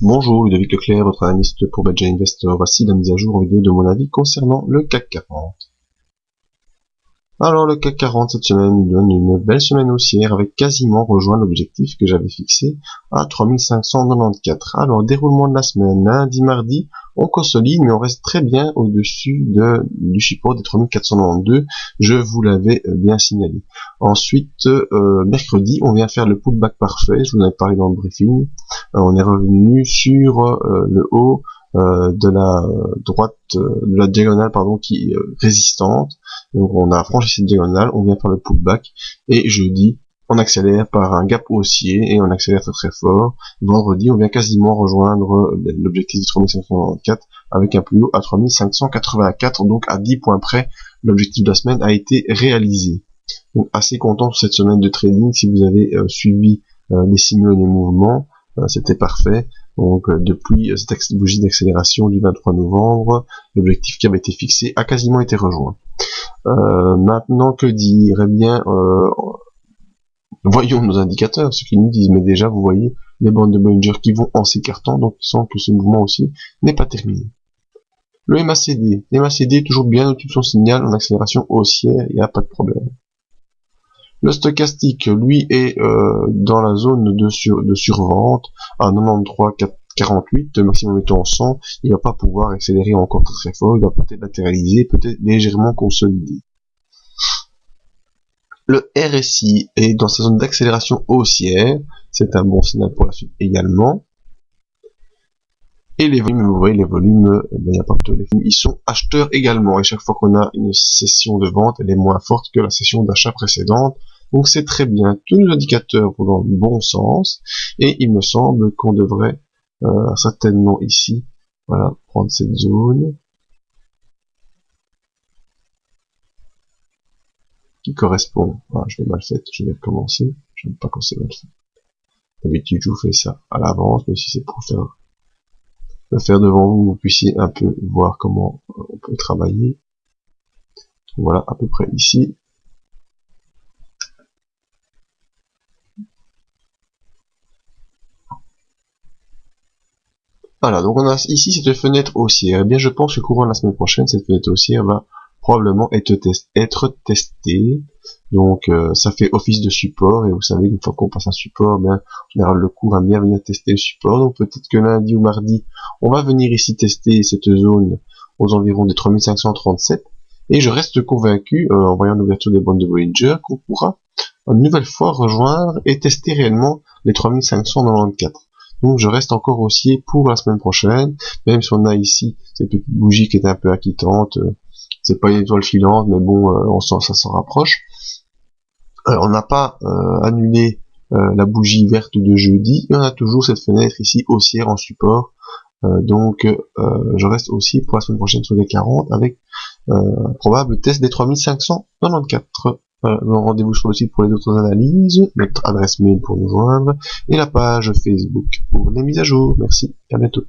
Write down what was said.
Bonjour, Ludovic Leclerc, votre analyste pour Badger Investor. Voici la mise à jour en vidéo de mon avis concernant le CAC 40. Alors, le CAC 40 cette semaine nous donne une belle semaine haussière avec quasiment rejoint l'objectif que j'avais fixé à 3594. Alors, déroulement de la semaine, lundi, mardi, on consolide, mais on reste très bien au-dessus du support des 3492. Je vous l'avais bien signalé. Ensuite, mercredi, on vient faire le pullback parfait. Je vous en ai parlé dans le briefing. On est revenu sur le haut de la droite, de la diagonale, pardon, qui est résistante. Donc on a franchi cette diagonale, on vient faire le pullback, et jeudi, on accélère par un gap haussier, et on accélère très très fort. Vendredi, on vient quasiment rejoindre l'objectif du 3594, avec un plus haut à 3584, donc à 10 points près, l'objectif de la semaine a été réalisé. Donc assez content sur cette semaine de trading. Si vous avez suivi les signaux et les mouvements, c'était parfait. Donc depuis cette bougie d'accélération du 23 novembre, l'objectif qui avait été fixé a quasiment été rejoint. Maintenant, que dire? Eh bien, voyons nos indicateurs, ce qu'ils nous disent. Mais déjà, vous voyez les bandes de Bollinger qui vont en s'écartant, donc il semble que ce mouvement aussi n'est pas terminé. Le MACD toujours bien au-dessus de son signal en accélération haussière, il n'y a pas de problème. Le stochastique, lui, est dans la zone de survente à 93,48, maximum étant 100, il va pas pouvoir accélérer encore très fort, il va peut-être latéraliser, peut-être légèrement consolider. Le RSI est dans sa zone d'accélération haussière, c'est un bon signal pour la suite également. Et les volumes, vous voyez, les volumes, il n'y a pas de les volumes, ils sont acheteurs également, et chaque fois qu'on a une session de vente, elle est moins forte que la session d'achat précédente. Donc c'est très bien, tous nos indicateurs vont dans le bon sens, et il me semble qu'on devrait certainement ici, voilà, prendre cette zone qui correspond, voilà, je l'ai mal faite, je vais recommencer, je n'aime pas quand c'est mal fait. D'habitude je vous fais ça à l'avance, mais si c'est pour le faire devant vous, vous puissiez un peu voir comment on peut travailler. Voilà, à peu près ici. Voilà, donc on a ici cette fenêtre haussière. Eh bien, je pense que courant de la semaine prochaine, cette fenêtre haussière va probablement être testée. Donc, ça fait office de support, et vous savez, une fois qu'on passe un support, bien, en général, le cours va bien venir tester le support. Donc, peut-être que lundi ou mardi, on va venir ici tester cette zone aux environs des 3537. Et je reste convaincu, en voyant l'ouverture des bandes de Bollinger, qu'on pourra une nouvelle fois rejoindre et tester réellement les 3594. Donc je reste encore haussier pour la semaine prochaine, même si on a ici cette petite bougie qui est un peu inquiétante, c'est pas une étoile filante, mais bon, on sent ça s'en rapproche. On n'a pas annulé la bougie verte de jeudi, et on a toujours cette fenêtre ici haussière en support, donc je reste haussier pour la semaine prochaine sur les 40 avec un probable test des 3594. Voilà, rendez-vous sur le site pour les autres analyses, notre adresse mail pour nous joindre, et la page Facebook pour les mises à jour. Merci, et à bientôt.